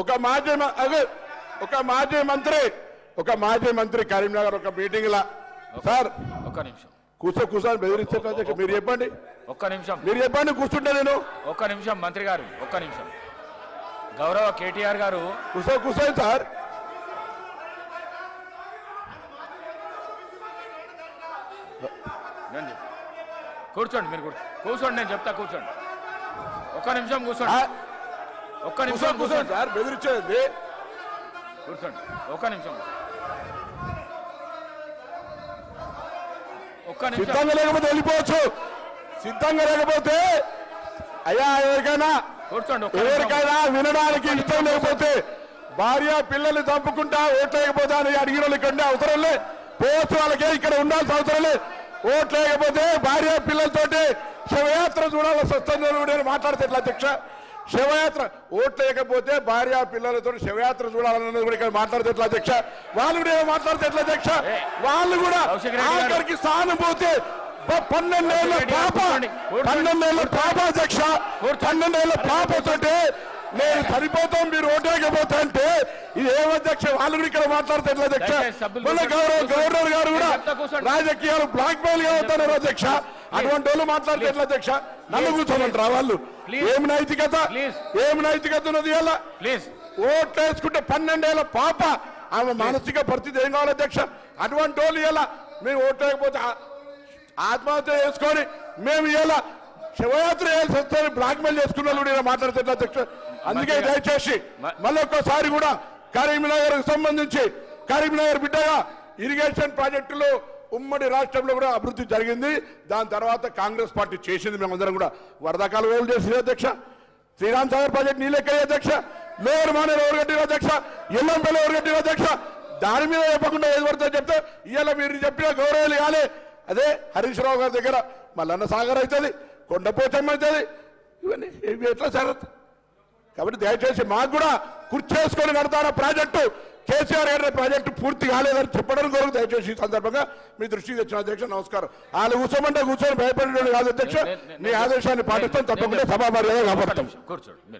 ఒక మాజీ మంత్రి కరీంనగర్ ఒక మీటింగ్ లా సార్ ఒక్క నిమిషం కూర్చొని బెదిరించారు అధ్యక్ష. మీరు చెప్పండి, ఒక్క నిమిషం మీరు చెప్పండి, కూర్చుంటా నేను. ఒక్క నిమిషం మంత్రి గారు, ఒక్క నిమిషం. గౌరవ కేటీఆర్ గారు కూర్చోండి సార్. కూర్చోండి, మీరు కూర్చోండి, నేను చెప్తా కూర్చోండి. ఒక్క నిమిషం కూర్చోండి, ఒక్క నిమిషం కూర్చోండి సార్. బెదిరించేది కూర్చోండి, ఒక్క నిమిషం. ఒక్క నిమిషం. సిద్ధంగా లేకపోతే వెళ్ళిపోవచ్చు. సిద్ధంగా లేకపోతే అయ్యా ఎవరికైనా వినడానికి ఇష్టం లేకపోతే భార్య పిల్లల్ని చంపుకుంటా ఓట్లు వేయకపోతే అని అడిగిన వాళ్ళు ఇక్కడ అవసరం లే. పోవచ్చు, వాళ్ళకే ఇక్కడ ఉండాల్సిన అవసరం లేదు. ఓట్లు వేయకపోతే భార్య పిల్లలతోటి శవయాత్ర చూడాల్సి వస్తుంది మాట్లాడితే ఎట్లా అధ్యక్ష? శవయాత్ర ఓట్లు వేయకపోతే భార్య పిల్లలతో శవయాత్ర చూడాలన్నది కూడా ఇక్కడ మాట్లాడితే ఎట్లా అధ్యక్ష? వాళ్ళు కూడా మాట్లాడితే ఎట్లా అధ్యక్ష? వాళ్ళు కూడా ఆఖరికి సానుభూతి 12 ఏళ్ళ పాప అధ్యక్ష, 12 ఏళ్ళ పాపతోటి నేను చనిపోతాం మీరు ఓటేయకపోతే అంటే ఇది ఏమధ్యక్ష? వాళ్ళు కూడా ఇక్కడ మాట్లాడితే ఎట్లా అధ్యక్ష? మన గవర్నర్ గారు కూడా రాజకీయాలు బ్లాక్ మెయిల్ గా అవుతున్నారు అధ్యక్ష. అటువంటి వాళ్ళు మాట్లాడితే ఎట్లా అధ్యక్ష? నన్ను కూర్చోమంటారా వాళ్ళు? ఏమి నైతికత ఉన్నది? ఇలా ఓట్లు వేసుకుంటే 12 ఏళ్ళ పాప ఆమె మానసిక పరిస్థితి ఏం కావాలి అధ్యక్ష? అటువంటి వాళ్ళు ఇలా మేము ఓట్లు వేయకపోతే ఆత్మహత్య చేసుకొని మేము ఇలా శివయాత్ర చేయాల్సి వస్తుంది బ్లాక్ మెయిల్ చేసుకున్న వాళ్ళు ఇలా మాట్లాడితే ఎట్లా అధ్యక్ష? అందుకే దయచేసి మళ్ళొక్కసారి కూడా కరీంనగర్ సంబంధించి కరీంనగర్ బిడ్డగా ఇరిగేషన్ ప్రాజెక్టులు ఉమ్మడి రాష్ట్రంలో కూడా అభివృద్ధి జరిగింది. దాని తర్వాత కాంగ్రెస్ పార్టీ చేసింది. మేమందరం కూడా వరదకాల వేలు చేసింది అధ్యక్ష. శ్రీరామ్ సాగర్ ప్రాజెక్ట్ నీళ్ళెక్కాయి అధ్యక్ష. లోయర్ మానేరు ఎవరు కట్టిన అధ్యక్ష? ఎల్లంపల్లి ఎవరు కట్టిన అధ్యక్ష? దాని మీద చెప్పకుండా ఏది పడుతుందో చెప్తే ఇవాళ మీరు చెప్పిన గౌరవాలు కాలే. అదే హరీష్ రావు గారి దగ్గర మల్లన్న సాగర్ అవుతుంది, కొండపోచమ్మ అవుతుంది, ఇవన్నీ ఎట్లా జరగదు? కాబట్టి దయచేసి మాకు కూడా కుర్చేసుకొని కడతాన ప్రాజెక్టు కేసీఆర్ గారి ప్రాజెక్టు పూర్తి కాలేదని చెప్పడం కొరకు దయచేసి ఈ సందర్భంగా మీ దృష్టికి తెచ్చిన అధ్యక్ష. నమస్కారం. వాళ్ళు కూర్చోమంటే కూర్చొని భయపడేవాడు కాదు అధ్యక్ష. మీ ఆదేశాన్ని పాటిస్తాం, తప్పకుండా సభా మర్యాద కాపాడతాం. కూర్చోండి.